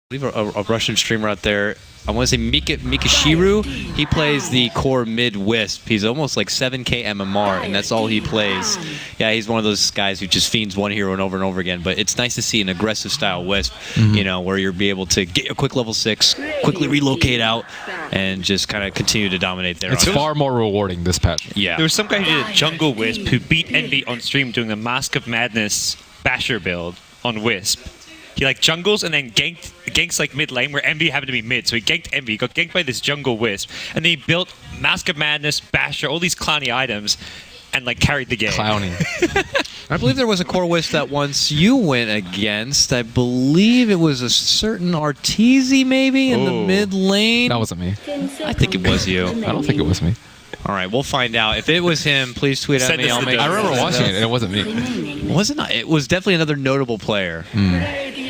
believe a Russian streamer out there. I want to say Mikashiru. He plays the core mid wisp. He's almost like 7k MMR, and that's all he plays. Yeah, he's one of those guys who just fiends one hero and over again. But it's nice to see an aggressive style wisp, you know, where you'll be able to get a quick level 6, quickly relocate out, and just kind of continue to dominate there. It's far more rewarding this patch. Yeah. There was some guy who did a jungle wisp who beat Envy on stream doing a Mask of Madness basher build on wisp. He like jungles and then ganks like mid lane where Envy happened to be mid. So he ganked Envy, he got ganked by this jungle wisp, and then he built Mask of Madness, Basher, all these clowny items, and like carried the game. Clowning. I believe there was a core wisp that once you went against. I believe it was a certain Arteezy maybe in the mid lane. That wasn't me. I think it was you. I don't think it was me. All right, we'll find out. If it was him, please tweet at Send me. us I'll the make. I remember watching it, and it wasn't me. Was it not? It was definitely another notable player.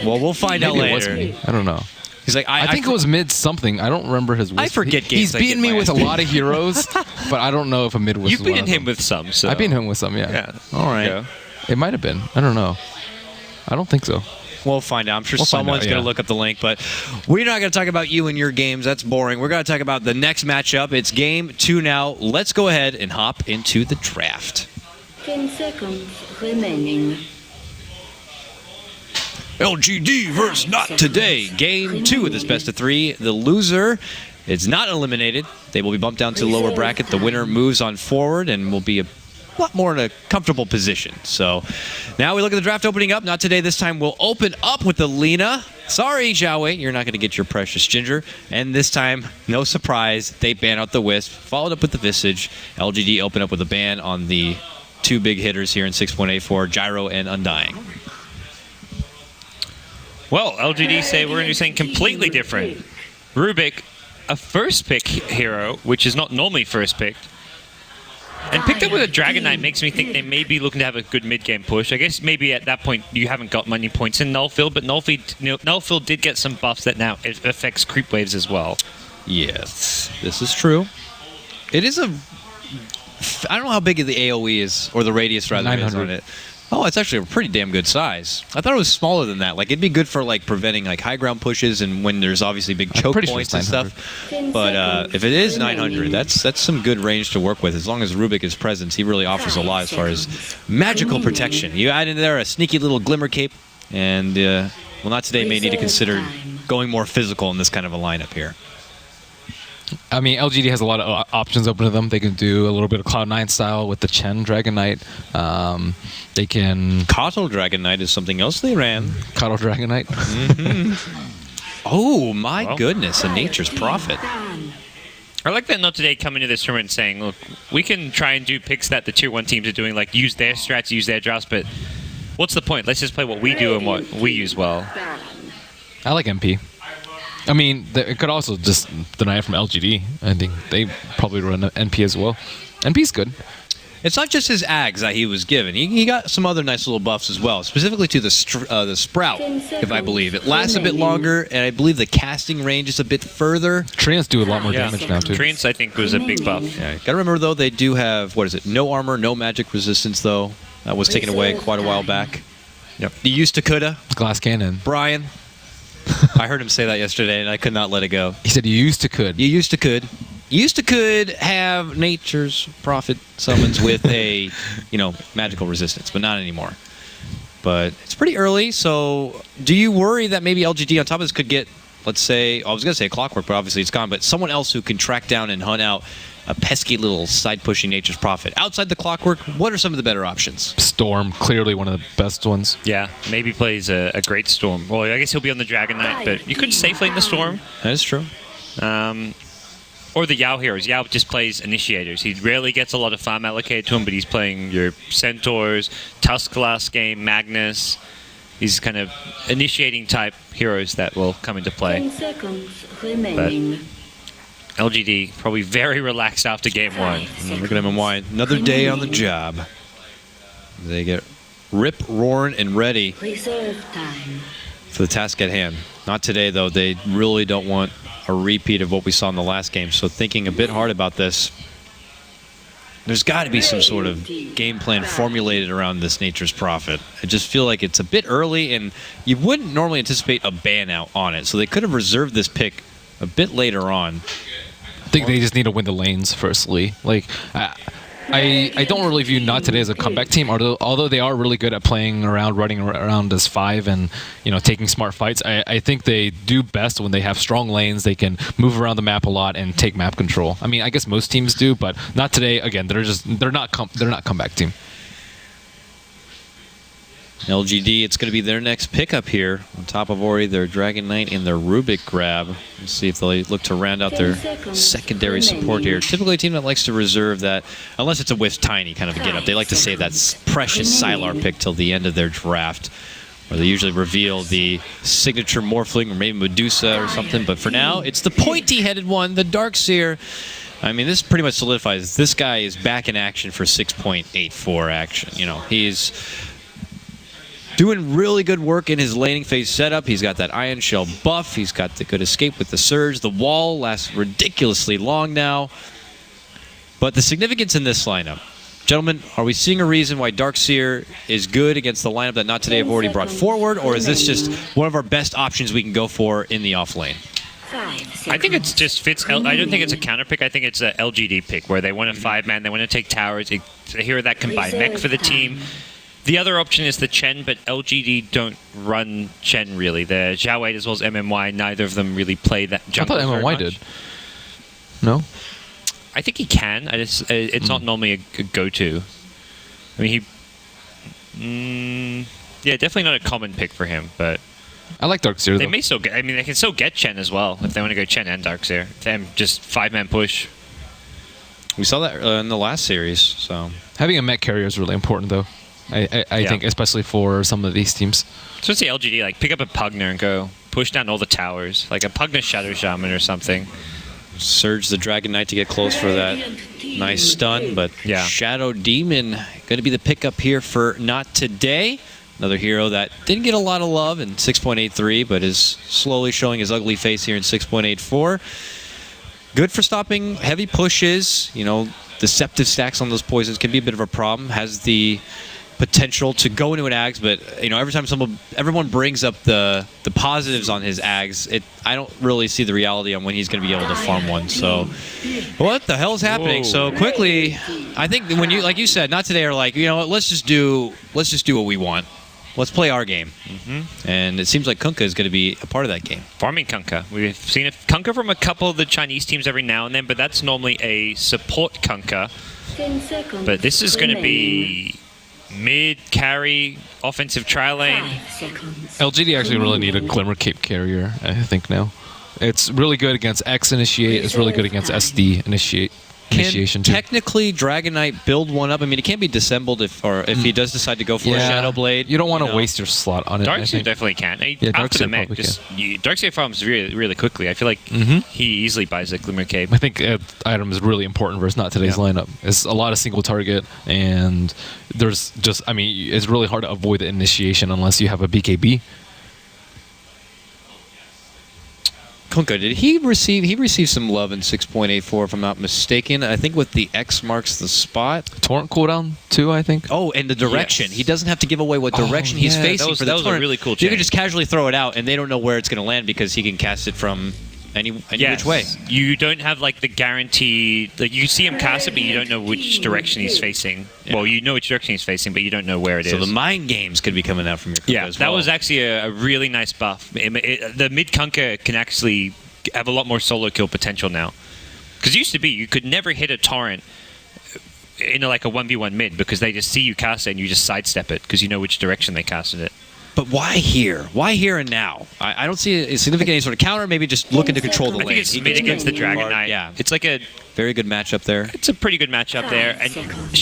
Well, we'll find out Maybe later. it was me. I don't know. He's like, I think it was mid something. I don't remember his. I forget games He's I beaten get me my with a ass beat. lot of heroes, but I don't know if a mid was. You've one beaten of him them. with some, so. I've beaten him with some, yeah. Yeah. all right. Yeah. It might have been. I don't know. I don't think so. We'll find out. I'm sure We'll find someone's out, going yeah. to look up the link, but we're not going to talk about you and your games. That's boring. We're going to talk about the next matchup. It's game 2 now. Let's go ahead and hop into the draft. 10 seconds remaining. LGD versus NoT today. Game 2 of this best of 3. The loser is not eliminated. They will be bumped down to the lower bracket. The winner moves on forward and will be a lot more in a comfortable position. So now we look at the draft opening up. Not today. This time we'll open up with the Lina. Sorry, Xiaowei, you're not going to get your precious Ginger. And this time, no surprise, they ban out the Wisp. Followed up with the Visage. LGD open up with a ban on the 2 big hitters here in 6.84, Gyro and Undying. Well, LGD say we're going to do something completely different. Rubik, a first pick hero, which is not normally first picked. And picked up with a Dragon Knight makes me think they may be looking to have a good mid-game push. I guess maybe at that point you haven't got many points in Nullfield, but Nullfield did get some buffs that now it affects creep waves as well. Yes, this is true. It is a... I don't know how big the AoE is, or the radius rather is 900. on it. Oh, it's actually a pretty damn good size. I thought it was smaller than that. Like, it'd be good for, like, preventing, like, high ground pushes and when there's obviously big choke pretty sure points it's and stuff. But if it is 900, that's some good range to work with. As long as Rubik is present, he really offers a lot as far as magical protection. You add in there a sneaky little Glimmer Cape, and, well, not today, may need to consider going more physical in this kind of a lineup here. I mean, LGD has a lot of options open to them. They can do a little bit of Cloud9 style with the Chen Dragon Knight. They can... Kotal Dragon Knight is something else they ran. Cuddle Dragon Knight. Oh, my Well. goodness, a Nature's Prophet. I like that NoT today coming to this tournament saying, look, we can try and do picks that the Tier 1 teams are doing, like use their strats, use their drafts, but what's the point? Let's just play what we do and what we use well. I like MP. I mean, it could also just deny it from LGD. I think they probably run NP as well. NP's good. It's not just his Ags that he was given. He got some other nice little buffs as well, specifically to the Sprout, if I believe. It lasts a bit longer, and I believe the casting range is a bit further. Treants do a lot more damage now, too. Treants, I think, was a big buff. Yeah, gotta remember, though, they do have, what is it, no armor, no magic resistance, though. That was taken away quite a while back. Yep. You used to coulda, Glass Cannon. Brian. I heard him say that yesterday, and I could not let it go. He said you used to could. You used to could. You used to could have Nature's Prophet summons with a, magical resistance, but not anymore. But it's pretty early, so do you worry that maybe LGD on top of this could get, let's say, I was going to say Clockwork, but obviously it's gone, but someone else who can track down and hunt out a pesky little side-pushing Nature's Prophet. Outside the Clockwork, what are some of the better options? Storm, clearly one of the best ones. Yeah, maybe plays a great Storm. Well, I guess he'll be on the Dragon Knight, but you could safe lane the Storm. That is true. Or the Yao heroes. Yao just plays Initiators. He rarely gets a lot of farm allocated to him, but he's playing your Centaurs, Tusk last game, Magnus. He's kind of initiating type heroes that will come into play. 10 seconds remaining. LGD probably very relaxed after game 1. Look at him and wine. Another day on the job. They get rip, roaring, and ready Reserve time. for the task at hand. Not today, though. They really don't want a repeat of what we saw in the last game, so thinking a bit hard about this. there's got to be some sort of game plan formulated around this Nature's Prophet. I just feel like it's a bit early, and you wouldn't normally anticipate a ban out on it. So they could have reserved this pick a bit later on. I think they just need to win the lanes firstly. Like, I don't really view Not Today as a comeback team, although they are really good at playing around, running around as 5 and, taking smart fights. I think they do best when they have strong lanes. They can move around the map a lot and take map control. I mean, I guess most teams do, but Not Today. Again, they're not comeback team. LGD, it's going to be their next pickup here. On top of Ori, their Dragon Knight and their Rubik grab. We'll see if they look to round out their secondary support here. Typically a team that likes to reserve that, unless it's a with Tiny kind of a get-up. They like to save that precious Sylar pick till the end of their draft, where they usually reveal the signature Morphling or maybe Medusa or something. But for now, it's the pointy-headed one, the Darkseer. I mean, this pretty much solidifies this guy is back in action for 6.84 action. He's doing really good work in his laning phase setup. He's got that Ion Shell buff. He's got the good escape with the Surge. The wall lasts ridiculously long now. But the significance in this lineup, gentlemen, are we seeing a reason why Darkseer is good against the lineup that Not Today have already brought forward, or is this just one of our best options we can go for in the off lane? I think it just fits. I don't think it's a counter pick. I think it's a LGD pick where they want a 5-man. They want to take towers. It's a hero that can buy mech for the team. The other option is the Chen, but LGD don't run Chen really. The Zhao Wei as well as MMY, neither of them really play that jungle. I thought MMY did. No? I think he can. It's not normally a go-to. I mean, yeah, definitely not a common pick for him, but I like Darkseer, they may still get. I mean, they can still get Chen as well if they want to go Chen and Darkseer. Them just 5-man push. We saw that in the last series. So having a mech carrier is really important, though. I think, especially for some of these teams. So it's the LGD, like pick up a Pugner and go push down all the towers, like a Pugner Shadow Shaman or something. Surge the Dragon Knight to get close for that nice stun, but Shadow Demon going to be the pickup here for Not Today. Another hero that didn't get a lot of love in 6.83, but is slowly showing his ugly face here in 6.84. Good for stopping heavy pushes. Deceptive stacks on those poisons can be a bit of a problem. Has the potential to go into an Ags, but every time everyone brings up the positives on his Ags, I don't really see the reality on when he's going to be able to farm one. So what the hell is happening? Whoa. So quickly, I think when you, like you said, Not Today are like, what, let's just do what we want. Let's play our game. And it seems like Kunkka is going to be a part of that game. Farming Kunkka. We've seen a Kunkka from a couple of the Chinese teams every now and then, but that's normally a support Kunkka. But this is going to be mid carry offensive tri lane. LGD actually really need a Glimmer Cape carrier, I think now. It's really good against X initiate. It's really good against SD initiation too. Technically Dragon Knight build one up? I mean, it can't be dissembled if he does decide to go for a Shadow Blade. You don't want to waste your slot on it. Darkseer definitely can. After the mech, Darkseer farms really, really quickly. I feel like he easily buys a Glimmer Cape. I think item is really important versus Not Today's lineup. It's a lot of single target, and there's just, it's really hard to avoid the initiation unless you have a BKB. Kunkka, did he received some love in 6.84 if I'm not mistaken. I think with the X marks the spot. Torrent cooldown too, I think. Oh, and the direction. He doesn't have to give away what direction he's facing for the torrent. That was a really cool change. You can just casually throw it out and they don't know where it's going to land because he can cast it from any which way. You don't have like the guarantee, like you see him cast it, but you don't know which direction he's facing. Yeah. Well, you know which direction he's facing, but you don't know where it is. So the mind games could be coming out from your Kunkka as well. That was actually a really nice buff. The mid Kunkka can actually have a lot more solo kill potential now. Because it used to be you could never hit a torrent in like a 1v1 mid because they just see you cast it and you just sidestep it because you know which direction they casted it. But why here? Why here and now? I don't see a significant any sort of counter. Maybe just looking to control the lane. I think it's mid against the Dragon Knight. Yeah, it's like a very good matchup there. It's a pretty good matchup there. And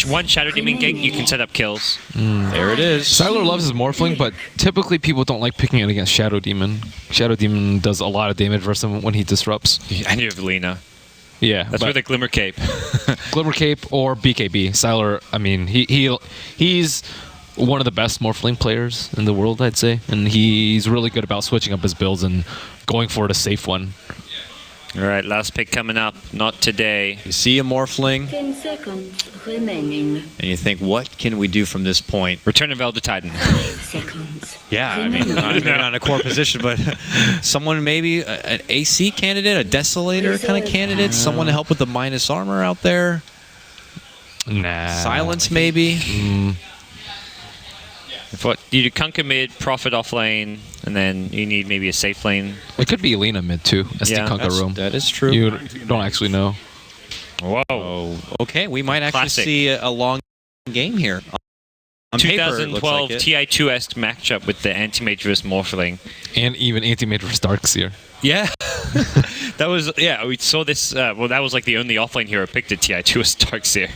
one Shadow Demon gate, you can set up kills. There it is. Sylar loves his Morphling, but typically people don't like picking it against Shadow Demon. Shadow Demon does a lot of damage versus him when he disrupts. And you have Lina. Yeah, that's where the Glimmer Cape. Glimmer Cape or BKB. Sylar, he's one of the best Morphling players in the world, I'd say, and he's really good about switching up his builds and going for the safe one. All right, last pick coming up. Not today. You see a Morphling, 10 seconds remaining. and you think, what can we do from this point? Return of Elder Titan. 5 seconds. Yeah, I mean, not even on a core position, but someone maybe an AC candidate, a Desolator kind of candidate, someone to help with the minus armor out there. Nah. Silence maybe. If what you do Kunkka mid, Prophet off lane, and then you need maybe a safe lane. It could be Elena mid too. SD Yeah, Kunkka room. That is true. You don't actually know. Whoa. Oh, okay. We might actually Classic. see a long game here. On paper, it looks 2012 like it. TI2-esque matchup with the Anti-Mage vs. Morphling. And even Anti-Mage vs. Darkseer. Yeah. That was, yeah, we saw this, well, that was like the only offlane hero picked at TI2 as Darkseer.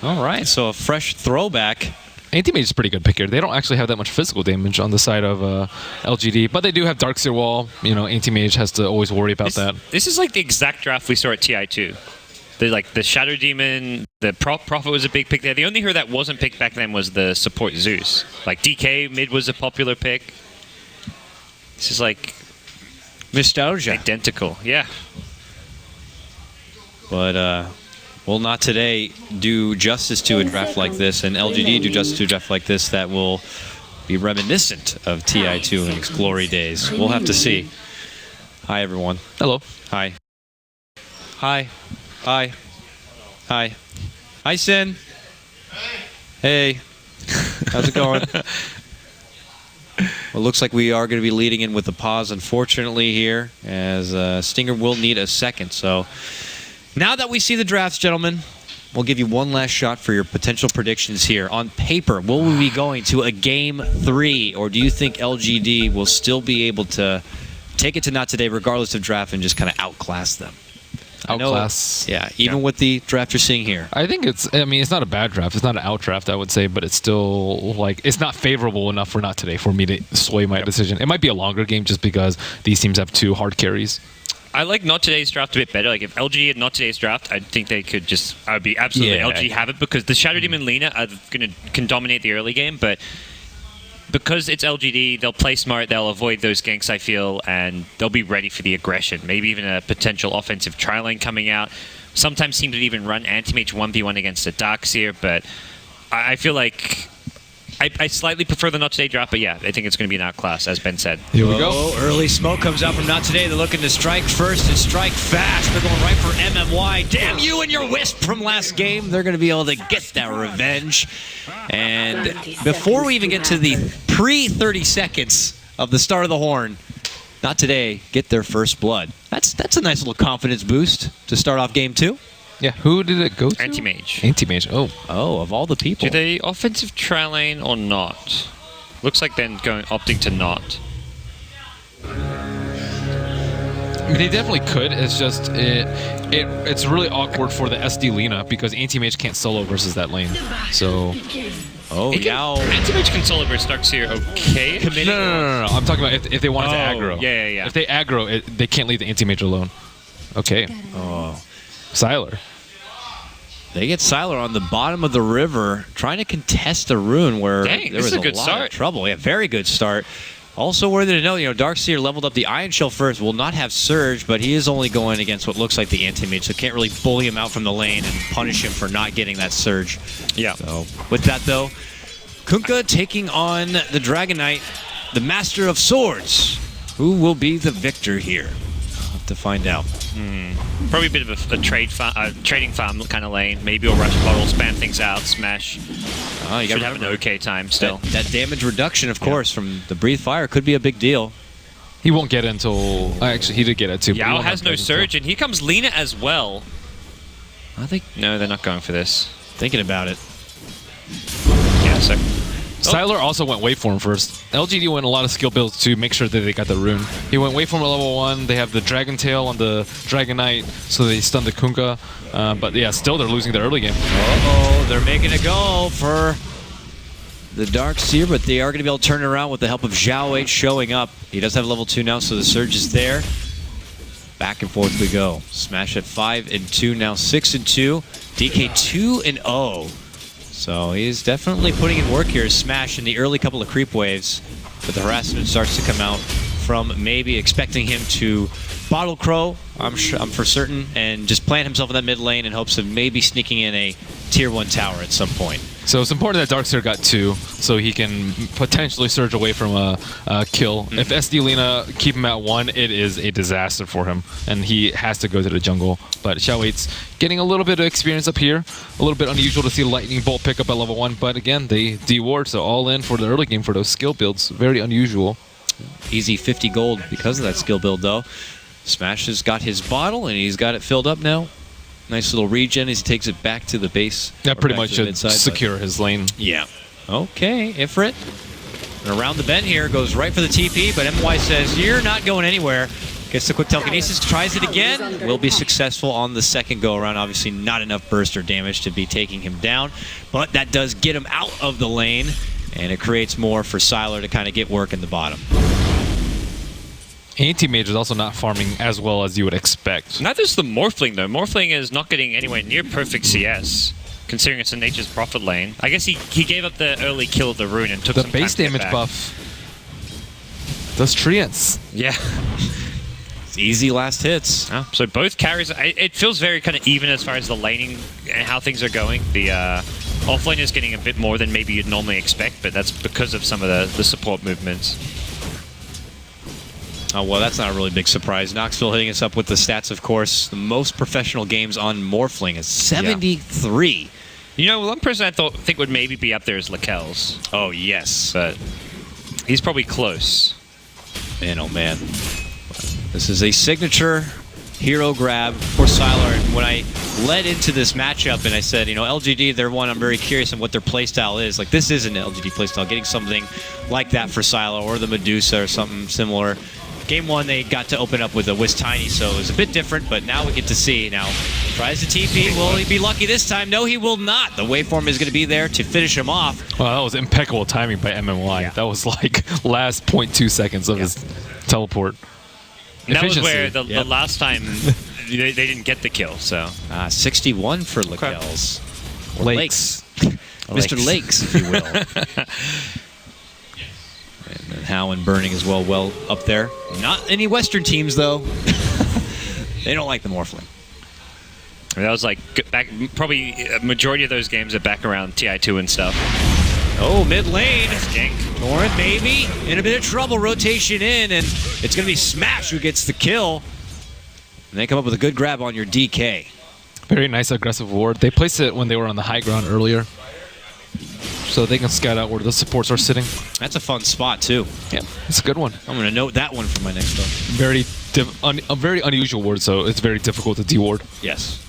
All right, so a fresh throwback. Anti-Mage is a pretty good pick here. They don't actually have that much physical damage on the side of LGD, but they do have Darkseer wall. You know, Anti-Mage has to always worry about that. This is like the exact draft we saw at TI2. The Shadow Demon, the Prophet was a big pick there. The only hero that wasn't picked back then was the support Zeus. Like DK mid was a popular pick. This is like Nostalgia. identical. Yeah. But will not today do justice to a draft like this, and LGD do justice to a draft like this that will be reminiscent of TI2 in its glory days. We'll have to see. Hi, everyone. Hello. Hi. Hi. Hi. Hi. Hi, Sin. Hey. How's it going? Well, it looks like we are going to be leading in with a pause, unfortunately, here, as Stinger will need a second. So now that we see the drafts, gentlemen, we'll give you one last shot for your potential predictions here. On paper, will we be going to a Game 3, or do you think LGD will still be able to take it to not today, regardless of draft, and just kind of outclass them? Outclass. Yeah, even with the draft you're seeing here. I think it's not a bad draft. It's not an out draft, I would say, but it's still, like, it's not favorable enough for not today for me to sway my decision. It might be a longer game just because these teams have two hard carries. I like not today's draft a bit better. Like if LG had not today's draft, I think they could just. I would be absolutely LG have it because the Shadow Demon Lina can dominate the early game, but because it's LGD, they'll play smart. They'll avoid those ganks, I feel, and they'll be ready for the aggression. Maybe even a potential offensive tri-lane coming out. Sometimes teams would even run Anti-Mage 1v1 against a Darkseer, but I feel like I slightly prefer the Not Today draft, but yeah, I think it's going to be an outclass, as Ben said. Here we go. Early smoke comes out from Not Today. They're looking to strike first and strike fast. They're going right for MMY. Damn you and your wisp from last game. They're going to be able to get that revenge. And before we even get to the pre-30 seconds of the start of the horn, Not Today get their first blood. That's a nice little confidence boost to start off game 2. Yeah, who did it go to? Anti-Mage. Anti-Mage. Oh, of all the people. Do they offensive tri-lane or not? Looks like they're opting to not. I mean, they definitely could. It's just it's really awkward for the SD Lina because Anti-Mage can't solo versus that lane. So Yao. Anti-Mage can solo versus Darkseer, okay? no. I'm talking about if they wanted to aggro. Yeah. If they aggro, they can't leave the Anti-Mage alone. Okay. Sylar. They get Sylar on the bottom of the river, trying to contest a rune where Dang, there this was is a a good lot start. of trouble. Yeah, very good start. Also worthy to know, Darkseer leveled up the Iron Shell first, will not have Surge, but he is only going against what looks like the Anti-Mage, so can't really bully him out from the lane and punish him for not getting that Surge. Yeah. So with that, though, Kunkka taking on the Dragon Knight, the Master of Swords. Who will be the victor here? We'll have to find out. Probably a bit of a trading farm kind of lane. Maybe we'll rush bottle, spam things out, smash. Oh, you Should got have an okay time still. That damage reduction, of course, from the Breathe Fire could be a big deal. He won't get it until... Actually, he did get it too. Yao has no Surge, and here comes Lina as well. I think No, they're not going for this. thinking about it. Yeah, so... Sylar also went Waveform first. LGD went a lot of skill builds to make sure that they got the rune. He went Waveform at level 1. They have the Dragon Tail on the Dragon Knight, so they stunned the Kunkka. But yeah, still they're losing their early game. They're making a go for the Darkseer, but they are going to be able to turn it around with the help of Zhao 8 showing up. He does have level 2 now, so the Surge is there. Back and forth we go. Smash at 5-2, now 6-2. DK 2-0. So he's definitely putting in work here. Smash in the early couple of creep waves, but the harassment starts to come out from maybe expecting him to bottle crow, I'm for certain, and just plant himself in that mid lane in hopes of maybe sneaking in a tier 1 tower at some point. So it's important that Darkseer got 2, so he can potentially surge away from a kill. If SD Lina keep him at 1, it is a disaster for him, and he has to go to the jungle. But Xiao8's getting a little bit of experience up here. A little bit unusual to see Lightning Bolt pick up at level 1, but again, they de-ward, so all in for the early game for those skill builds. Very unusual. Easy 50 gold because of that skill build, though. Smash has got his bottle, and he's got it filled up now. Nice little regen as he takes it back to the base. That pretty much should secure his lane. Yeah. Okay, Ifrit. And around the bend here, goes right for the TP, but MY says, you're not going anywhere. Gets the quick telekinesis, tries it again. Will be successful on the second go-around. Obviously not enough burst or damage to be taking him down, but that does get him out of the lane, and it creates more for Sylar to kind of get work in the bottom. Anti-Mage is also not farming as well as you would expect. Neither's the Morphling, though. Morphling is not getting anywhere near perfect CS, considering it's a Nature's Prophet lane. I guess he gave up the early kill of the rune and took the some time base to get damage back. buff does treants. Yeah. It's easy last hits. Oh, so both carries, it feels very kind of even as far as the laning and how things are going. The offlane is getting a bit more than maybe you'd normally expect, but that's because of some of the support movements. Oh, well, that's not a really big surprise. Knoxville hitting us up with the stats, of course. The most professional games on Morphling is 73. Yeah. You know, one person I think would maybe be up there is Lakel's. Oh, yes. But he's probably close. Man, oh, man. This is a signature hero grab for Sylar. And when I led into this matchup and I said, you know, LGD, they're one I'm very curious on what their playstyle is. Like, this is an LGD playstyle. Getting something like that for Sylar or the Medusa or something similar. Game 1, they got to open up with a Wiz Tiny, so it was a bit different, but now we get to see. Now, tries to TP. Will he be lucky this time? No, he will not. The waveform is going to be there to finish him off. Well, that was impeccable timing by MMY. Yeah. That was like last 0.2 seconds of his teleport. And that was Efficiency. where the last time they didn't get the kill, so. 61 for Lakel's. Or Lakes. Mr. Lakes, if you will. And Howe and Burning as well up there. Not any Western teams, though. They don't like the Morphling. That was like back, probably a majority of those games are back around TI2 and stuff. Oh, mid lane. Gank. Torrent maybe in a bit of trouble. Rotation in, and it's going to be Smash who gets the kill. And they come up with a good grab on your DK. Very nice aggressive ward. They placed it when they were on the high ground earlier, so they can scout out where the supports are sitting. That's a fun spot, too. Yeah, it's a good one. I'm going to note that one for my next one. A very unusual ward, so it's very difficult to de-ward. Yes.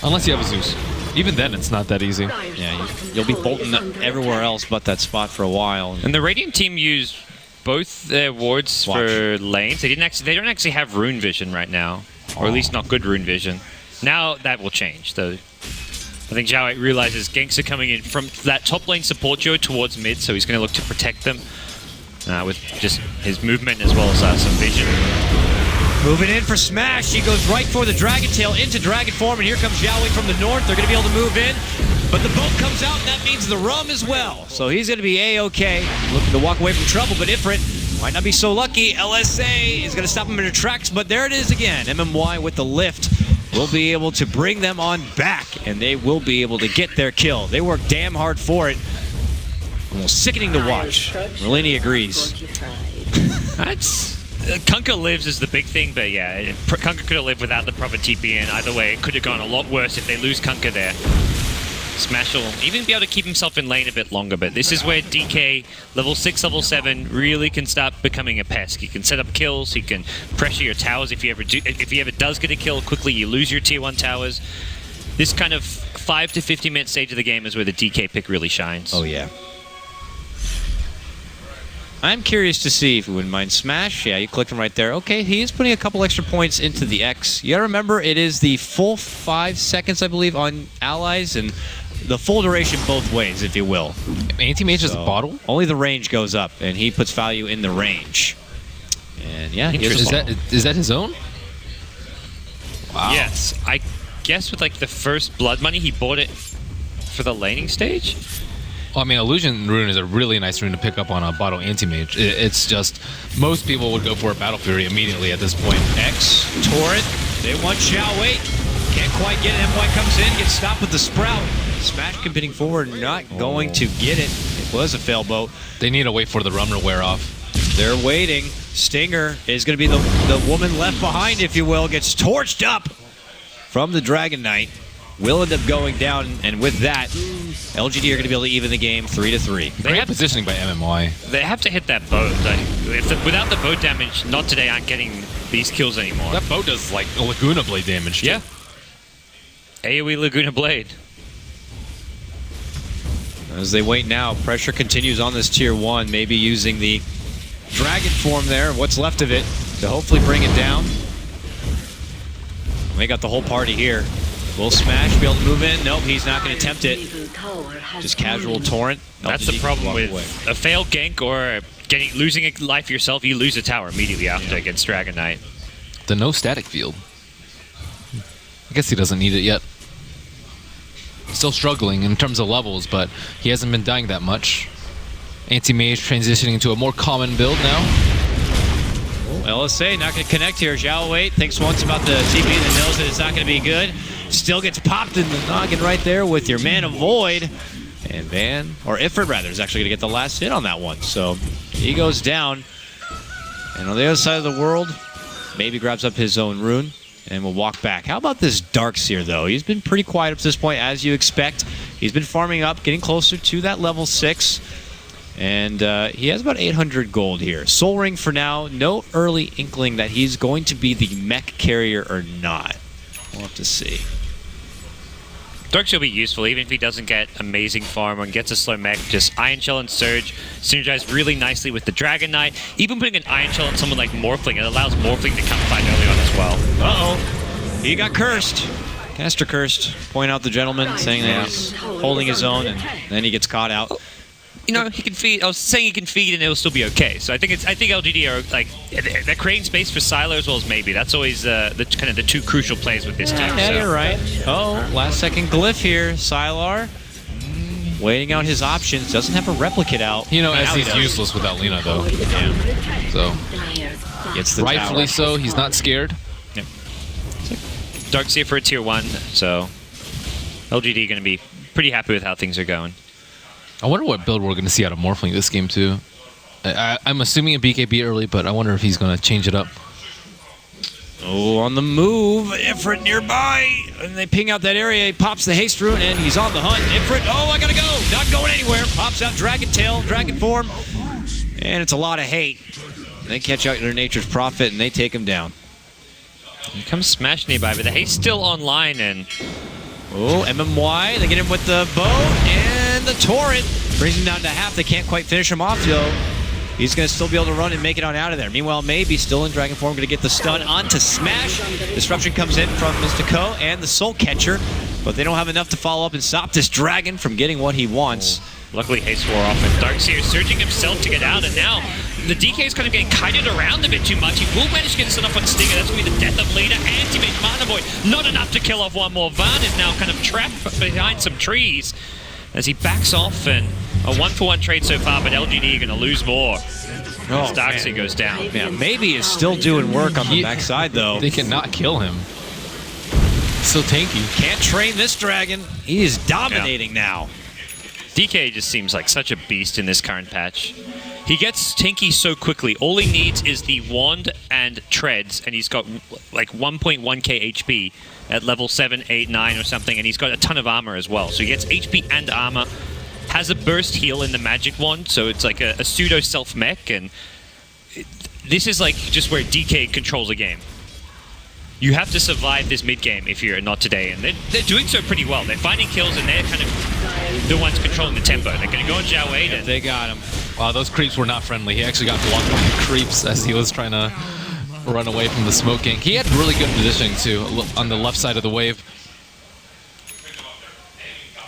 Unless you have a Zeus. Even then, it's not that easy. Yeah, you'll be bolting everywhere else but that spot for a while. And the Radiant team used both their wards for lanes. They don't actually have rune vision right now, or at least not good rune vision. Now that will change, though. I think Xiao8 realizes ganks are coming in from that top lane support duo towards mid, so he's going to look to protect them with just his movement as well as some vision. Moving in for Smash. He goes right for the Dragon Tail into Dragon form, and here comes Xiaowei from the north. They're going to be able to move in, but the boat comes out, and that means the rum as well. So he's going to be A-okay, looking to walk away from trouble, but Ifrit might not be so lucky. LSA is going to stop him in the tracks, but there it is again. MMY with the lift will be able to bring them on back, and they will be able to get their kill. They work damn hard for it. Almost sickening to watch. Merlini agrees. That's... Kunkka lives is the big thing, but yeah, Kunkka could have lived without the proper TP in. Either way, it could have gone a lot worse if they lose Kunkka there. Smash will even be able to keep himself in lane a bit longer, but this is where DK, level 6, level 7, really can start becoming a pest. He can set up kills, he can pressure your towers. If he ever does get a kill, quickly you lose your tier 1 towers. This kind of 5 to 50 minute stage of the game is where the DK pick really shines. Oh yeah. I'm curious to see if you wouldn't mind Smash. Yeah, you clicked him right there. Okay, he is putting a couple extra points into the X. You gotta remember, it is the full 5 seconds, I believe, on allies, and the full duration both ways, if you will. Anti-Mage is a bottle? Only the range goes up, and he puts value in the range. And yeah, he has a bottle. Is that his own? Wow. Yes, I guess with like the first blood money, he bought it for the laning stage. Well, I mean, Illusion Rune is a really nice rune to pick up on a bottle anti-mage. It's just, most people would go for a Battle Fury immediately at this point. X, Torrent, they want Xiao Wait. Can't quite get it. M1 comes in, gets stopped with the Sprout. Smash committing forward, not going to get it. It was a fail boat. They need to wait for the rum to wear off. They're waiting. Stinger is going to be the woman left behind, if you will. Gets torched up from the Dragon Knight. Will end up going down, and with that, LGD are going to be able to even the game 3-3. Great positioning by MMY. They have to hit that boat. Like, without the boat damage, Not Today aren't getting these kills anymore. That boat does like a Laguna Blade damage too. Yeah. AoE Laguna Blade. As they wait now, pressure continues on this tier 1, maybe using the Dragon form there, what's left of it, to hopefully bring it down. We got the whole party here. Will Smash be able to move in? Nope, he's not going to attempt it. Just casual Torrent. That's the problem with a failed gank or losing a life yourself. You lose a tower immediately after against Dragon Knight. The no static field. I guess he doesn't need it yet. Still struggling in terms of levels, but he hasn't been dying that much. Anti-mage transitioning into a more common build now. LSA not going to connect here. Xiao Wait thinks once about the TP and knows that it's not going to be good. Still gets popped in the noggin right there with your Mana Void. And Ifrit rather, is actually going to get the last hit on that one. So he goes down. And on the other side of the world, maybe grabs up his own rune and will walk back. How about this Darkseer, though? He's been pretty quiet up to this point, as you expect. He's been farming up, getting closer to that level 6. And he has about 800 gold here. Soul Ring for now. No early inkling that he's going to be the mech carrier or not. We'll have to see. Darkseer will be useful, even if he doesn't get amazing farm and gets a slow mech. Just Iron Shell and Surge synergize really nicely with the Dragon Knight. Even putting an Iron Shell on someone like Morphling, it allows Morphling to come fight early on as well. Uh-oh. He got cursed. Caster cursed. Point out the gentleman, saying that he's holding his own, and then he gets caught out. You know, he can feed. I was saying he can feed, and it'll still be okay. So I think LGD are like they're creating space for Silo as well as maybe. That's always the kind of the two crucial plays with this team. Yeah, so. you're right. Oh, last second glyph here, Sylar. Waiting out his options. Doesn't have a replicate out. You know, as he's useless without Lina, though. Yeah. So Gets the rightfully tower. so. He's not scared. Yeah. Darkseer for a tier 1, so LGD going to be pretty happy with how things are going. I wonder what build we're going to see out of Morphling this game, too. I'm assuming a BKB early, but I wonder if he's going to change it up. Oh, on the move. Ifrit nearby. And they ping out that area. He pops the haste rune, and he's on the hunt. Ifrit, oh, I got to go. Not going anywhere. Pops out Dragon Tail, Dragon Form. And it's a lot of hate. They catch out their Nature's Prophet, and they take him down. Here comes Smash nearby, but the haste still online, and Oh, MMY, they get him with the bow and the torrent. Brings him down to half. They can't quite finish him off, though. He's going to still be able to run and make it on out of there. Meanwhile, maybe still in Dragon Form, going to get the stun onto Smash. Disruption comes in from Mr. Ko and the Soul Catcher, but they don't have enough to follow up and stop this Dragon from getting what he wants. luckily haste wore off, and Darkseer surging himself to get out, and now the DK is kind of getting kited around a bit too much. He will manage to get set off on Stinger. That's going to be the death of Leader. Anti-mage Mana Void, not enough to kill off one more. Van is now kind of trapped behind some trees as he backs off, and a 1-for-1 trade so far, but LGD are going to lose more. Oh, Darkseer goes down. Yeah, maybe is still doing work on the backside, though. They cannot kill him. So tanky. Can't train this dragon. He is dominating now. DK just seems like such a beast in this current patch. He gets tanky so quickly. All he needs is the wand and treads, and he's got like 1.1k HP at level 7, 8, 9 or something, and he's got a ton of armor as well. So he gets HP and armor, has a burst heal in the magic wand, so it's like a pseudo self-mech, and this is like just where DK controls a game. You have to survive this mid-game if you're not today, and they're doing so pretty well. They're finding kills, and they're kind of the ones controlling the tempo. They're going to go on Zhao Wei, and They got him. Wow, those creeps were not friendly. He actually got blocked by the creeps as he was trying to run away from the smoking. He had really good positioning, too, on the left side of the wave.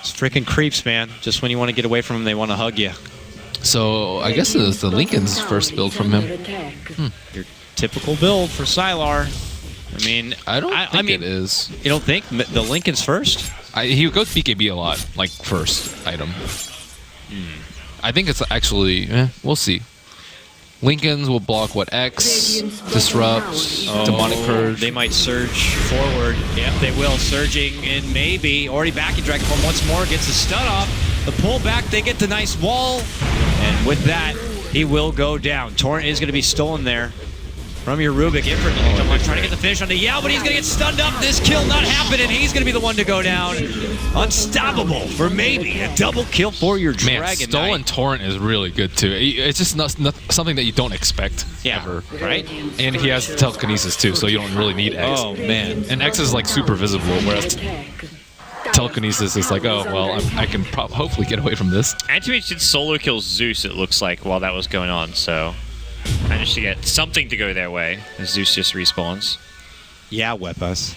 It's freaking creeps, man. Just when you want to get away from them, they want to hug you. So I guess it was the Lincoln's first build from him. Your typical build for Sylar. I mean, I don't think mean, it is. You don't think the Lincoln's first? He goes BKB a lot, like first item. I think it's actually, we'll see. Lincolns will block what X, Disrupt, Demonic Purge. They might surge forward. Yep, they will. Surging in maybe. Already back in Dragon Form once more. Gets the stun off. The pull back. They get the nice wall. And with that, he will go down. Torrent is going to be stolen there from your Rubik. Ifrit trying to get the finish on the Yao, but he's going to get stunned up. This kill not happening. He's going to be the one to go down. Unstoppable for maybe a double kill for your Dragon Man, stolen Knight. Torrent is really good too. It's just not something that you don't expect ever. Right? And he has telekinesis too, so you don't really need X. Oh, man. And X is like super visible, whereas telekinesis is like, oh, well, I can hopefully get away from this. Anti-Mage did solo kill Zeus, it looks like, while that was going on, so managed to get something to go their way as Zeus just respawns. Yeah, Weapus.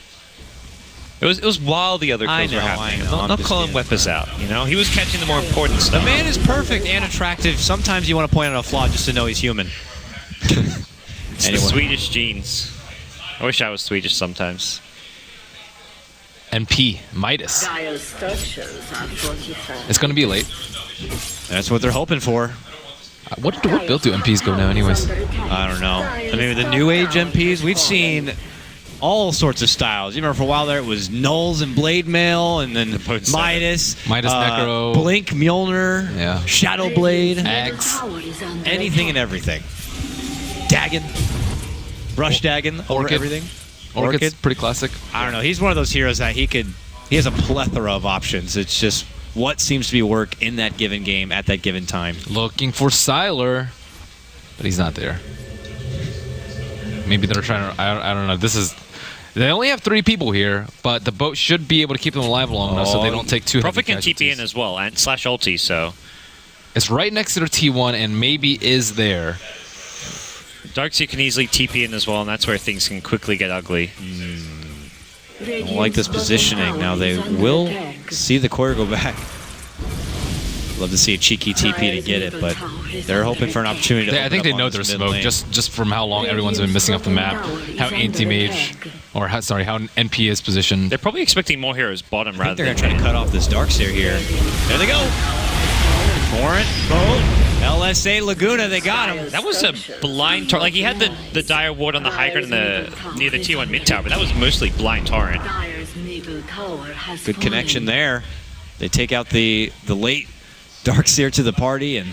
It was while the other kills were happening. Not calling Weapus out, you know? He was catching the more important The stuff. man is perfect and attractive. Sometimes you want to point out a flaw just to know he's human. It's the Swedish genes. I wish I was Swedish sometimes. NP, Midas. Dial structures are fortified. It's going to be late. That's what they're hoping for. What build do MPs go now anyways? I don't know. I mean, with the new age MPs, we've seen all sorts of styles. You remember for a while there, it was Nulls and Blade Mail, and then Midas, Necro, Blink, Mjolnir, yeah. Shadow Blade, Axe, anything and everything. Dagon, Rush Dagon, over Orchid. everything. Orchid's pretty classic. I don't know. He's one of those heroes that he has a plethora of options. It's just what seems to be work in that given game at that given time. Looking for Sylar, but he's not there. Maybe they're trying to. I don't know. They only have 3 people here, but the boat should be able to keep them alive long enough so they don't take too heavy Prophet can TP casualties. in as well, and slash ulti, so. It's right next to their T1 and maybe is there. Darkseer can easily TP in as well, and that's where things can quickly get ugly. I don't like this positioning. Now they will see the courier go back. Love to see a cheeky TP to get it, but they're hoping for an opportunity to I think they know there's smoke just from how long everyone's been missing off the map, how anti-mage, or how NP is positioned. They're probably expecting more heroes bottom I think rather they're than going to try to cut off this Darkseer here. There they go. Torrent, boat, LSA, Laguna, they got him. That was a blind torrent. Like, he had the dire ward on the high ground near the T1 mid tower, but that was mostly blind torrent. Good connection there. They take out the late Darkseer to the party, and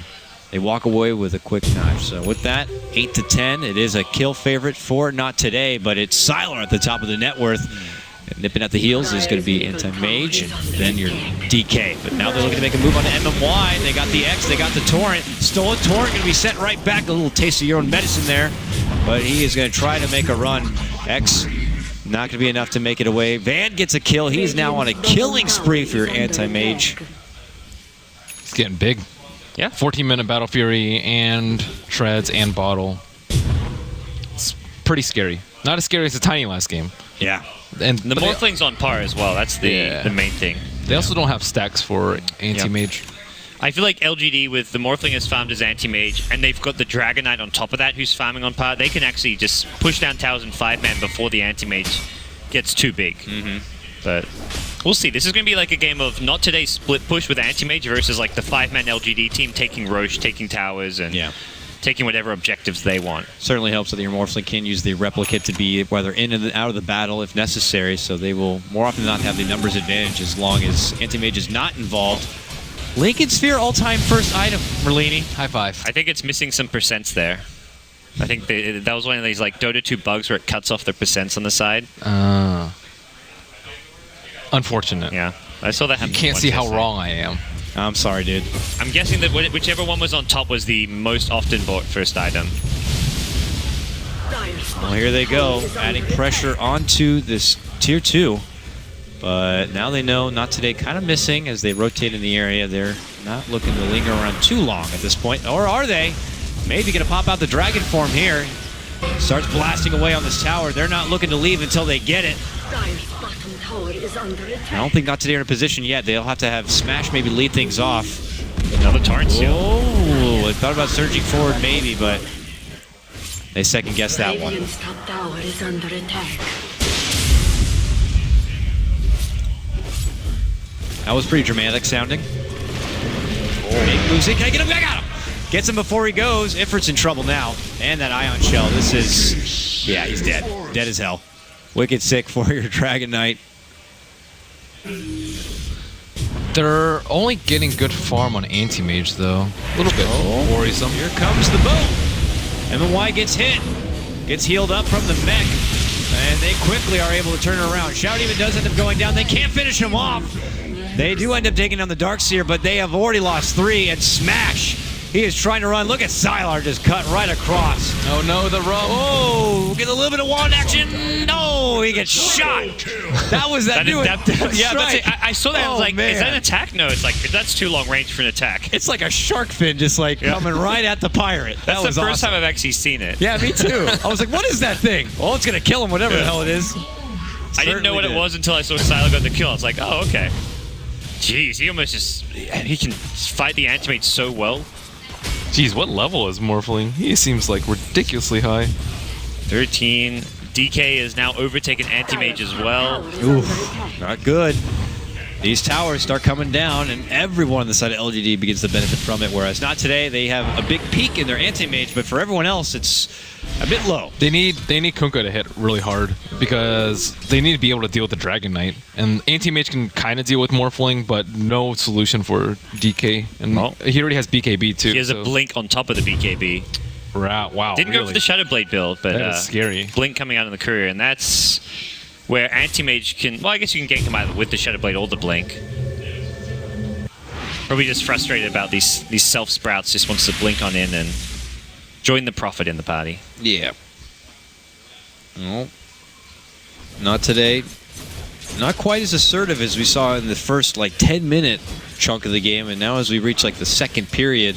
they walk away with a quick knife. So with that, 8-10. It is a kill favorite for not today, but it's Sylar at the top of the net worth. And nipping at the heels is going to be Anti-Mage, and then your DK. But now they're looking to make a move on the MMY. They got the X, they got the Torrent. Stolen Torrent going to be sent right back. A little taste of your own medicine there. But he is going to try to make a run. X, not going to be enough to make it away. Van gets a kill. He's now on a killing spree for your Anti-Mage. It's getting big. Yeah. 14-minute Battle Fury and Treads and Bottle. It's pretty scary. Not as scary as the Tiny last game. Yeah. And The Morphling's on par as well. That's the main thing. They also don't have stacks for anti-mage. I feel like LGD with the Morphling has farmed as anti-mage, and they've got the Dragon Knight on top of that who's farming on par. They can actually just push down towers in 5-man before the anti-mage gets too big. But we'll see. This is going to be like a game of not today's split push with anti-mage versus like the 5-man LGD team taking Roche, taking towers, and taking whatever objectives they want. Certainly helps that your Morphling can use the replicate to be whether in and out of the battle if necessary, so they will more often than not have the numbers advantage as long as Anti-Mage is not involved. Lincoln Sphere all-time first item, Merlini. High five. I think it's missing some percents there. I think that was one of these like Dota 2 bugs where it cuts off the percents on the side. Unfortunate. Yeah, I saw that happen. You can't see how wrong I am. I'm sorry, dude. I'm guessing that whichever one was on top was the most often bought first item. Well, here they go, adding pressure onto this Tier 2. But now they know not today, kind of missing as they rotate in the area. They're not looking to linger around too long at this point. Or are they? Maybe going to pop out the Dragon form here. Starts blasting away on this tower. They're not looking to leave until they get it. I don't think not today are in a position yet. They'll have to have Smash maybe lead things off. Another Torrent seal. Oh, I thought about surging forward maybe, but they second-guessed that one. That was pretty dramatic sounding. Big moves in. Can I get him? I got him. Gets him before he goes. Ifrit's in trouble now. And that Ion Shell. This is... Yeah, he's dead. Dead as hell. Wicked sick for your Dragon Knight. They're only getting good farm on Anti-Mage, though. A little bit worrisome. Here comes the boat. MY gets hit. Gets healed up from the mech. And they quickly are able to turn it around. Shout even does end up going down. They can't finish him off. They do end up taking down the Darkseer, but they have already lost 3. And Smash, he is trying to run. Look at Sylar just cut right across. Oh no, the rub. Oh, get a little bit of wand action. No, he gets shot. That was that new yeah, that's it. I saw that. I was like, is that an attack? No, it's like, that's too long range for an attack. It's like a shark fin just like coming right at the pirate. That's was the first awesome. time I've actually seen it. Yeah, me too. I was like, what is that thing? Well, it's going to kill him, whatever the hell it is. I didn't know what it was until I saw Sylar got the kill. I was like, oh, okay. Jeez, he almost just... He can fight the Anti-Mage so well. Jeez, what level is Morphling? He seems like ridiculously high. 13. DK is now overtaken Anti-Mage as well. Oof, not good. These towers start coming down, and everyone on the side of LGD begins to benefit from it, whereas not today. They have a big peak in their Anti-Mage, but for everyone else, it's a bit low. They need Kunkka to hit really hard because they need to be able to deal with the Dragon Knight. And Anti-Mage can kind of deal with Morphling, but no solution for DK. And he already has BKB too. He has a Blink on top of the BKB. Wow. Didn't go for the Shadow Blade build, but that is scary. Blink coming out in the courier, and that's where Anti-Mage can... Well, I guess you can gank him either with the Shadow Blade or the Blink. Probably just frustrated about these self-sprouts, just wants to blink on in and join the Prophet in the party. Yeah. No. Not today. Not quite as assertive as we saw in the first, 10-minute chunk of the game, and now as we reach, the second period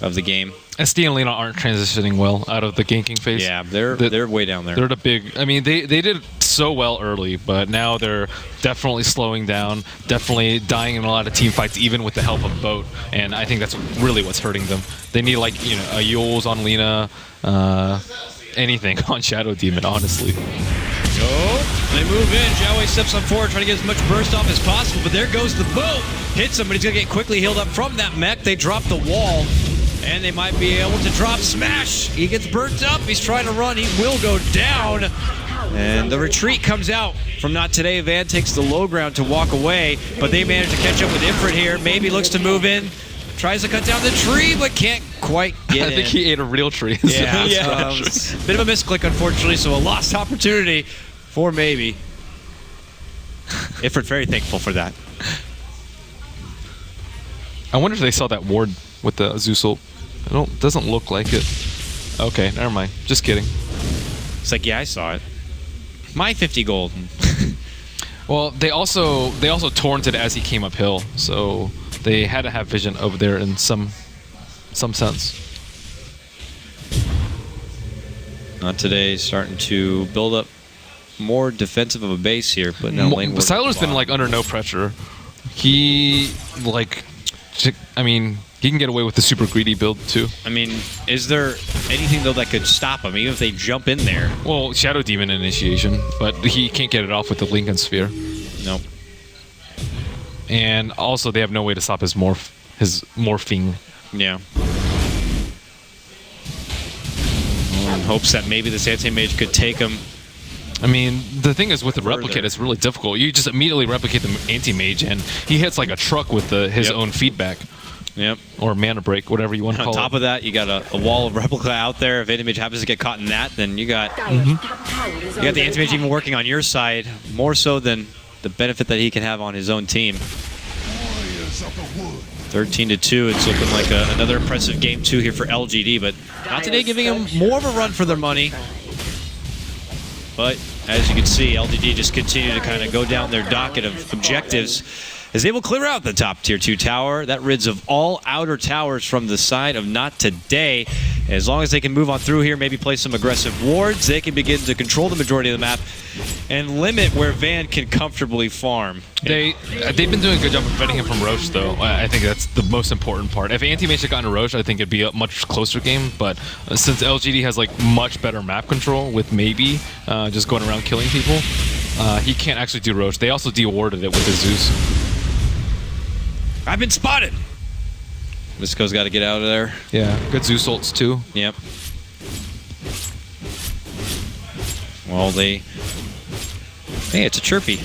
of the game. SD and Lena aren't transitioning well out of the ganking phase. Yeah, they're way down there. They're the big... I mean, they did so well early, but now they're definitely slowing down, definitely dying in a lot of team fights, even with the help of Boat, and I think that's really what's hurting them. They need, a Yules on Lena, anything on Shadow Demon, honestly. They move in. Jiaowei steps on forward, trying to get as much burst off as possible, but there goes the Boat. Hits him, but he's going to get quickly healed up from that mech. They drop the wall. And they might be able to drop Smash. He gets burnt up. He's trying to run. He will go down. And the retreat comes out from Not Today. Van takes the low ground to walk away, but they manage to catch up with Ifrit here. Maybe looks to move in. Tries to cut down the tree, but can't quite get in. I think he ate a real tree. Yeah, bit of a misclick, unfortunately, so a lost opportunity for maybe. Ifrit very thankful for that. I wonder if they saw that ward with the Zeus ult. Doesn't look like it. Okay, never mind. Just kidding. It's like, yeah, I saw it. My 50 gold. Well, they also torrented as he came uphill, so they had to have vision over there in some sense. Not today. Starting to build up more defensive of a base here, but now lane work. Sylar's been under no pressure. He he can get away with the super greedy build too. I mean, is there anything though that could stop him, even if they jump in there? Well, Shadow Demon initiation, but he can't get it off with the Lincoln Sphere. Nope. And also, they have no way to stop his morphing. Yeah. Well, in hopes that maybe this Anti-Mage could take him. I mean, the thing is with the replicate, it's really difficult. You just immediately replicate the Anti-Mage, and he hits like a truck with his own feedback. Yep. Or mana break, whatever you want to call it. On top of that, you got a wall of replica out there. If Anti-Mage happens to get caught in that, then you got the Anti-Mage even working on your side, more so than the benefit that he can have on his own team. 13-2, it's looking like another impressive game 2 here for LGD, but not today, giving them more of a run for their money. But as you can see, LGD just continue to kind of go down their docket of objectives as they will clear out the top tier 2 tower. That rids of all outer towers from the side of Not Today. As long as they can move on through here, maybe play some aggressive wards, they can begin to control the majority of the map and limit where Van can comfortably farm. They've been doing a good job of preventing him from Roche, though. I think that's the most important part. If Anti-Mage had gotten a Roche, I think it'd be a much closer game. But since LGD has much better map control with maybe just going around killing people, he can't actually do Roche. They also de-warded it with the Zeus. I've been spotted. Visco's got to get out of there. Yeah, good Zeus ults too. Yep. Well, hey, it's a chirpy.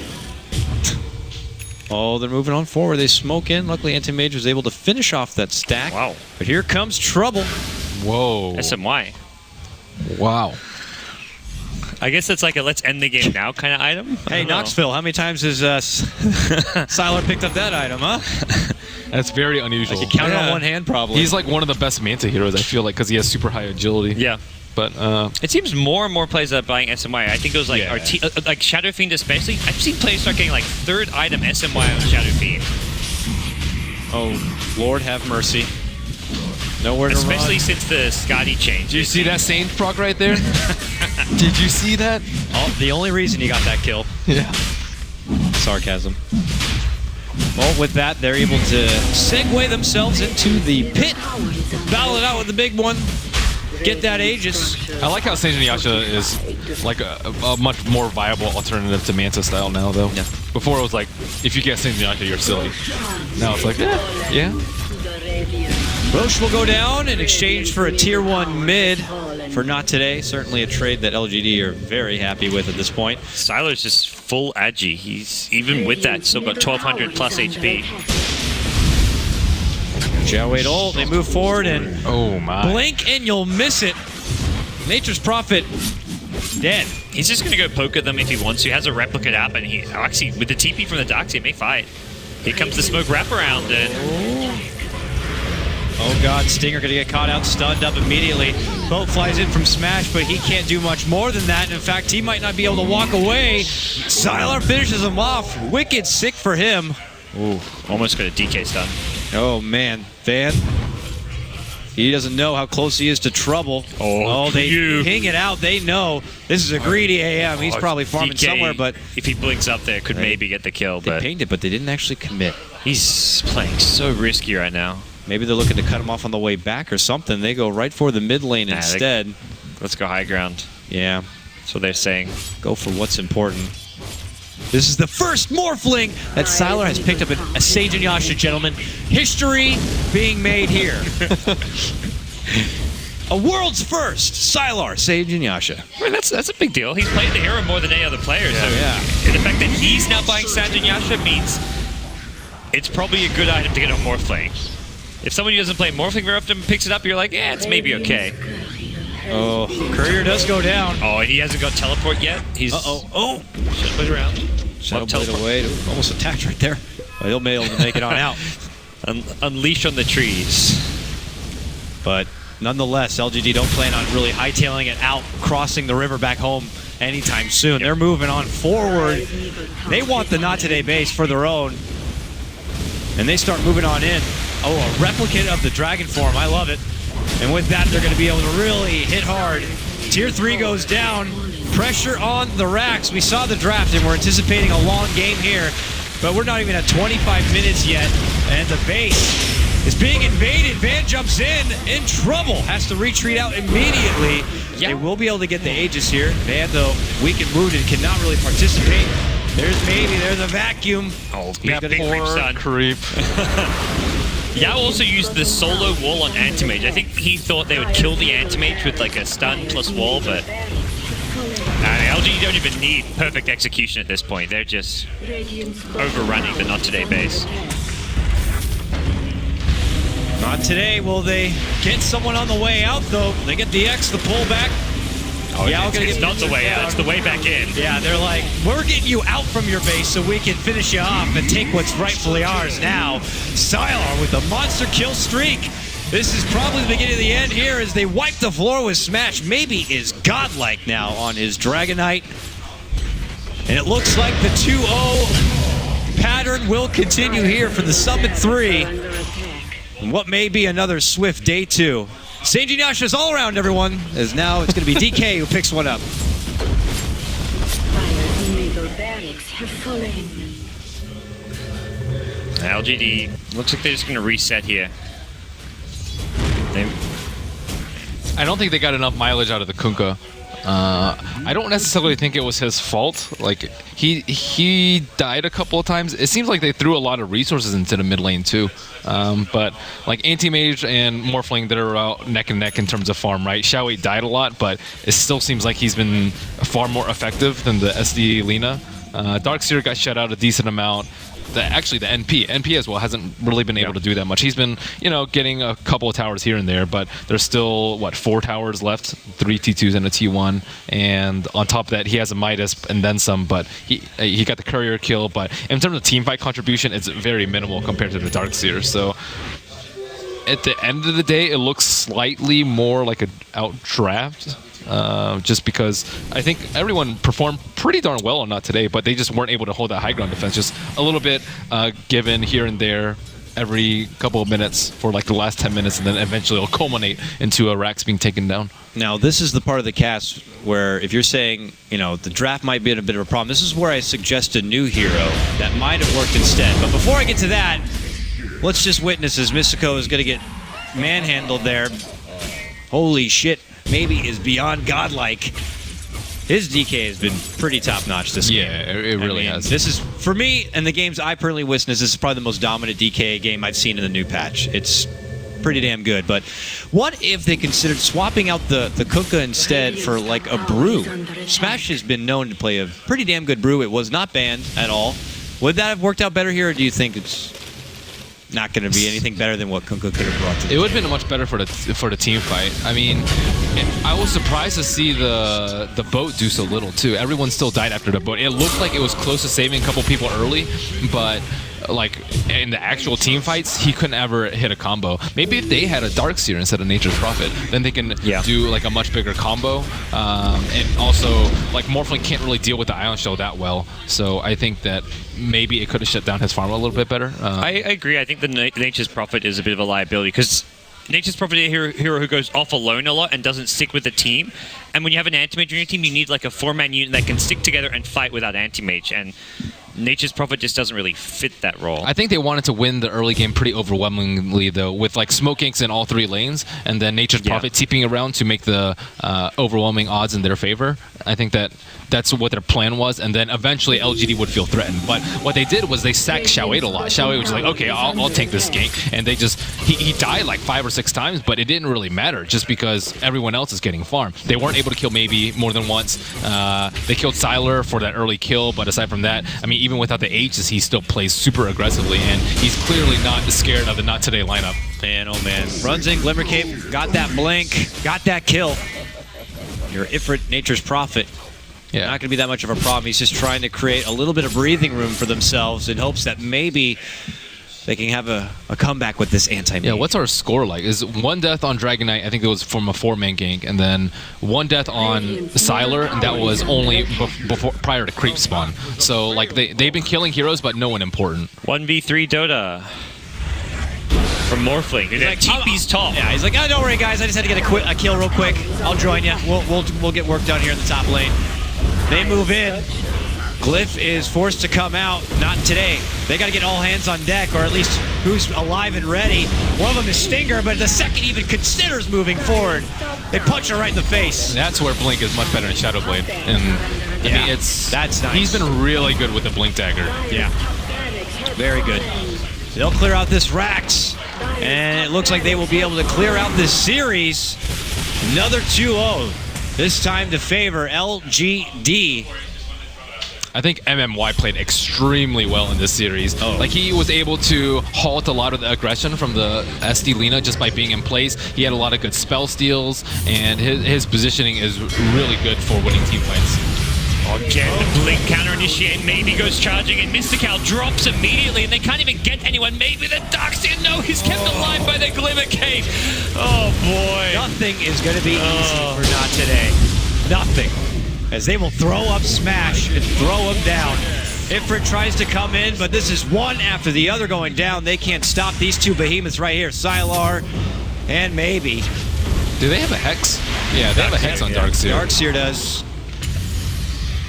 Oh, they're moving on forward. They smoke in. Luckily, Anti-Mage was able to finish off that stack. Wow. But here comes trouble. Whoa. SMY. Wow. I guess it's like a let's end the game now kind of item. Hey, Knoxville, how many times has Sylar picked up that item, huh? That's very unusual. You count it on one hand, probably. He's like one of the best Manta heroes, I feel like, because he has super high agility. Yeah. But It seems more and more players are buying SMY. I think it was like Yeah. like Shadow Fiend especially. I've seen players start getting like third item SMY on Shadow Fiend. Oh, Lord have mercy. Nowhere to Especially run. since the Scotty change. did you see that Sane proc right there? Did you see that? Oh, the only reason he got that kill. Yeah. Sarcasm. Well, with that, they're able to segue themselves into the pit. Battle it out with the big one. Get that Aegis. I like how Sage Yasha is like a much more viable alternative to Manta style now, though. Yeah. Before it was like, if you get Sage Yasha, you're silly. Now it's like, yeah. Roche will go down in exchange for a tier 1 mid for Not Today. Certainly a trade that LGD are very happy with at this point. Sylar's just full agi. He's even with that still got 1200 plus HP. Jiao ult, they move forward and Oh my. blink and you'll miss it. Nature's Prophet dead. He's just gonna go poke at them if he wants to. He has a replicate up, and he actually with the TP from the Dark, he may fight. Here comes the smoke wraparound, and Oh god, Stinger gonna get caught out, stunned up immediately. Boat flies in from Smash, but he can't do much more than that. In fact, he might not be able to walk away. Sylar finishes him off. Wicked sick for him. ooh, almost got a DK stun. Oh man, Van. He doesn't know how close he is to trouble. Oh, they you. hang it out. They know this is a greedy AM. He's probably farming DK, somewhere, but if he blinks up there, could maybe get the kill. they But pinged it, but they didn't actually commit. he's playing so risky right now. Maybe they're looking to cut him off on the way back or something. They go right for the mid lane instead. Let's go high ground. Yeah, That's what they're saying. go for what's important. This is the first Morphling that Sylar has picked up a Sage and Yasha, gentlemen. History being made here. A world's first. Sylar, Sage and Yasha. I mean, that's a big deal. He's played the hero more than any other player. So yeah. and the fact that he's now buying Sanjin Yasha means it's probably a good item to get on Morphling. If somebody who doesn't play Morphling very often picks it up, you're like, yeah, it's maybe okay. Oh, Courier does go down. Oh, and he hasn't got teleport yet. He's Oh, should put around. Shadow Love Blade teleport. away. Almost attacked right there. But he'll be able to make it on out. Unleash on the trees. But nonetheless, LGD don't plan on really hightailing it out, crossing the river back home anytime soon. They're moving on forward. They want the Not Today base for their own. And they start moving on in. Oh, a replicate of the Dragon form. I love it. And with that, they're going to be able to really hit hard. Tier 3 goes down. Pressure on the racks. We saw the draft, and we're anticipating a long game here. But we're not even at 25 minutes yet. And the base is being invaded. Van jumps in trouble. Has to retreat out immediately. Yeah. They will be able to get the Aegis here. Van, though, weak and wounded, cannot really participate. There's a vacuum. Oh, He's big gonna- creep stun. Creep. Yao also used the solo wall on Anti-Mage. I think he thought they would kill the Anti-Mage with like a stun plus wall, but LG don't even need perfect execution at this point. They're just overrunning the Not Today base. Not today. Will they get someone on the way out, though? They get the X, the pullback. Oh, Yao it's gonna get not the way out, it's the way back in. Yeah, they're like, we're getting you out from your base so we can finish you off and take what's rightfully ours now. Sylar with the monster kill streak. This is probably the beginning of the end here as they wipe the floor with Smash. Maybe is godlike now on his Dragonite. And it looks like the 2-0 pattern will continue here for the Summit 3. And what may be another swift day 2. Sage and Yasha's all around, everyone, as now it's going to be DK who picks one up. LGD looks like they're just going to reset here. I don't think they got enough mileage out of the Kunkka I don't necessarily think it was his fault. Like he died a couple of times. It seems like they threw a lot of resources into the mid lane too. But like Anti-Mage and Morphling, they're out neck and neck in terms of farm, right? Xiao died a lot, but it still seems like he's been far more effective than the SD Lina. Darkseer got shut out a decent amount. Actually, the NP as well hasn't really been able to do that much. He's been, getting a couple of towers here and there, but there's still 4 towers left, 3 T2s and a T1, and on top of that, he has a Midas and then some. But he got the courier kill. But in terms of team fight contribution, it's very minimal compared to the Darkseer. So at the end of the day, it looks slightly more like an outdraft. Just because I think everyone performed pretty darn well on NoT today, but they just weren't able to hold that high ground defense. Just a little bit given here and there every couple of minutes for like the last 10 minutes, and then eventually it'll culminate into a Rax being taken down. Now, this is the part of the cast where if you're saying, the draft might be in a bit of a problem, this is where I suggest a new hero that might have worked instead. But before I get to that, let's just witness as Mystico is going to get manhandled there. Holy shit. Maybe is beyond godlike. His DK has been pretty top-notch this game. Yeah, it really has. This is, for me, and the games I personally witnessed, this is probably the most dominant DK game I've seen in the new patch. It's pretty damn good. But what if they considered swapping out the Kunkka instead for like a brew? Smash has been known to play a pretty damn good brew. It was not banned at all. Would that have worked out better here, or do you think it's not going to be anything better than what Kunkka could have brought to the It would have been much better for the team fight. I mean, I was surprised to see the boat do so little too. Everyone still died after the boat. It looked like it was close to saving a couple people early, but like in the actual team fights, he couldn't ever hit a combo. Maybe if they had a Darkseer instead of Nature's Prophet, then they can do like a much bigger combo. And also, like Morphling can't really deal with the Ion Shell that well, so I think that maybe it could have shut down his farm a little bit better. I agree. I think the Nature's Prophet is a bit of a liability because Nature's Prophet is a hero who goes off alone a lot and doesn't stick with the team. And when you have an Anti-Mage on your team, you need like a 4-man unit that can stick together and fight without Anti-Mage. And Nature's Prophet just doesn't really fit that role. I think they wanted to win the early game pretty overwhelmingly, though, with like Smoke Inks in all 3 lanes, and then Nature's Prophet TPing around to make the overwhelming odds in their favor. I think that's what their plan was, and then eventually LGD would feel threatened. But what they did was they sacked Xiao a lot. Xiao was just like, okay, I'll take this gank, and they just he died like 5 or 6 times, but it didn't really matter just because everyone else is getting farmed. They weren't able to kill maybe more than once. They killed Sylar for that early kill, but aside from that, I mean, even without the H's, he still plays super aggressively, and he's clearly not scared of the NoT Today lineup. Man, oh man. Runs in, Glimmer Cape, got that blink, got that kill. Your Ifrit, Nature's Prophet. Yeah. Not going to be that much of a problem. He's just trying to create a little bit of breathing room for themselves in hopes that maybe they can have a comeback with this anti-mage. Yeah, what's our score like? Is 1 death on Dragon Knight, I think it was from a 4-man gank, and then 1 death on Sylar, and that was only prior to creep spawn. So like they've been killing heroes, but no one important. 1v3 Dota from Morphling. He's like, TP's top. Yeah, he's like, oh, don't worry, guys. I just had to get a kill real quick. I'll join you. We'll get work done here in the top lane. They move in. Glyph is forced to come out. Not today. They got to get all hands on deck, or at least who's alive and ready. One of them is Stinger, but the second even considers moving forward. They punch her right in the face. That's where Blink is much better than Shadowblade. And I mean, that's nice. He's been really good with the Blink Dagger. Yeah. Very good. They'll clear out this Rax, and it looks like they will be able to clear out this series. Another 2-0. This time to favor LGD. I think MMY played extremely well in this series. Like, he was able to halt a lot of the aggression from the SD Lina just by being in place. He had a lot of good spell steals, and his positioning is really good for winning team fights. Again, the Blink counter-initiate maybe goes charging, and Mystical drops immediately, and they can't even get anyone. Maybe the Darkseer. No, he's kept alive by the Glimmer Cape. Oh, boy. Nothing is going to be easy for NoT today. Nothing. As they will throw up Smash and throw him down. Ifrit tries to come in, but this is one after the other going down. They can't stop these 2 behemoths right here. Sylar and maybe. Do they have a Hex? Yeah, they have a Hex on Darkseer. Darkseer does.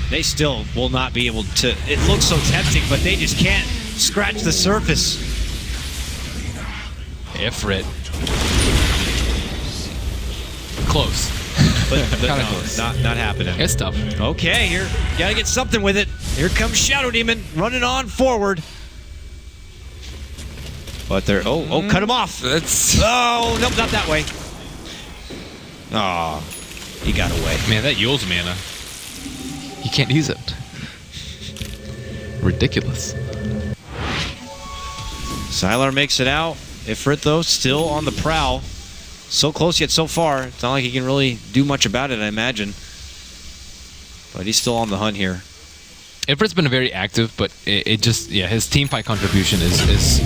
They still will not be able to. It looks so tempting, but they just can't scratch the surface. Ifrit. Close. but Kinda no, close. not happening. It's tough. Okay, here, gotta get something with it. Here comes Shadow Demon running on forward. But they're, cut him off. Oh, nope, not that way. Oh, he got away. Man, that yields mana. You can't use it. Ridiculous. Sylar makes it out. Ifrit, though, still on the prowl. So close yet so far. It's not like he can really do much about it, I imagine. But he's still on the hunt here. Ifrit's been very active, but it just, yeah, his team fight contribution is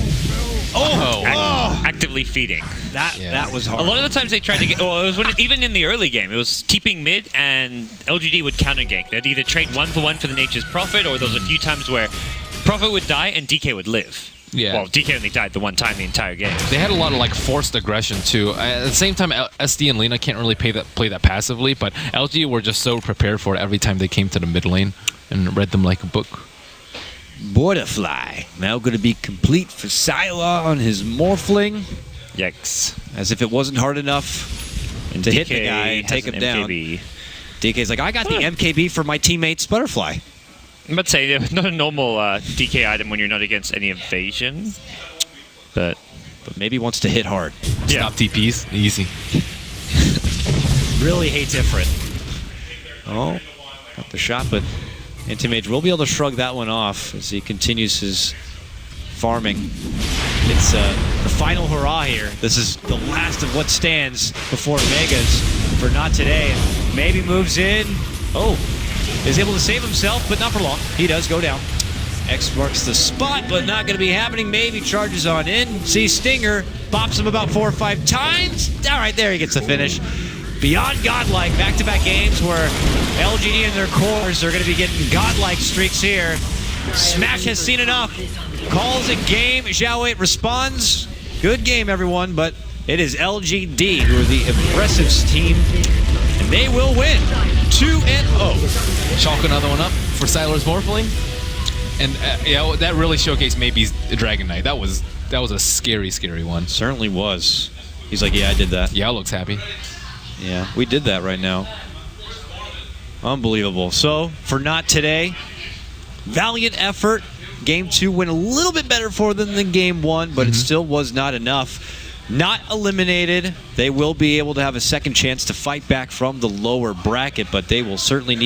Actively feeding. That was hard. A lot of the times they tried to get. Well, it was even in the early game. It was keeping mid, and LGD would counter gank. They'd either trade 1-for-1 for the Nature's Prophet, or there was a few times where Prophet would die and DK would live. Yeah. Well, DK only died the one time the entire game. They had a lot of like forced aggression too. At the same time, SD and Lina can't really play that passively, but LG were just so prepared for it every time they came to the mid lane and read them like a book. Butterfly now going to be complete for Sylar on his Morphling. Yikes. As if it wasn't hard enough And to DK hit the guy and take has him an down. MKB. DK's like, I got the MKB for my teammate's Butterfly. I'm about to say, not a normal DK item when you're not against any evasion. But Maybe wants to hit hard. yeah. Stop TPs, easy. Really hates Ifrit. Oh, got the shot, but Anti-Mage will be able to shrug that one off as he continues his farming. It's the final hurrah here. This is the last of what stands before Vegas for Not Today. And maybe moves in. Oh, is able to save himself, but not for long. He does go down. X marks the spot, but not going to be happening. Maybe charges on in. See Stinger, bops him about 4 or 5 times. All right, there he gets the finish. Beyond godlike, back-to-back games where LGD and their cores are going to be getting godlike streaks here. Smash has seen enough. Calls it game. Xiao 8 responds. Good game, everyone, but it is LGD who are the impressive team, and they will win 2-0. Chalk another one up for Sylar's Morphling. And yeah, that really showcased maybe's Dragon Knight. That was a scary, scary one. Certainly was. He's like, yeah, I did that. Yao looks happy. Yeah, we did that right now. Unbelievable. So, for Not Today, valiant effort. Game 2 went a little bit better for them than Game 1, but it still was not enough. Not eliminated. They will be able to have a second chance to fight back from the lower bracket, but they will certainly need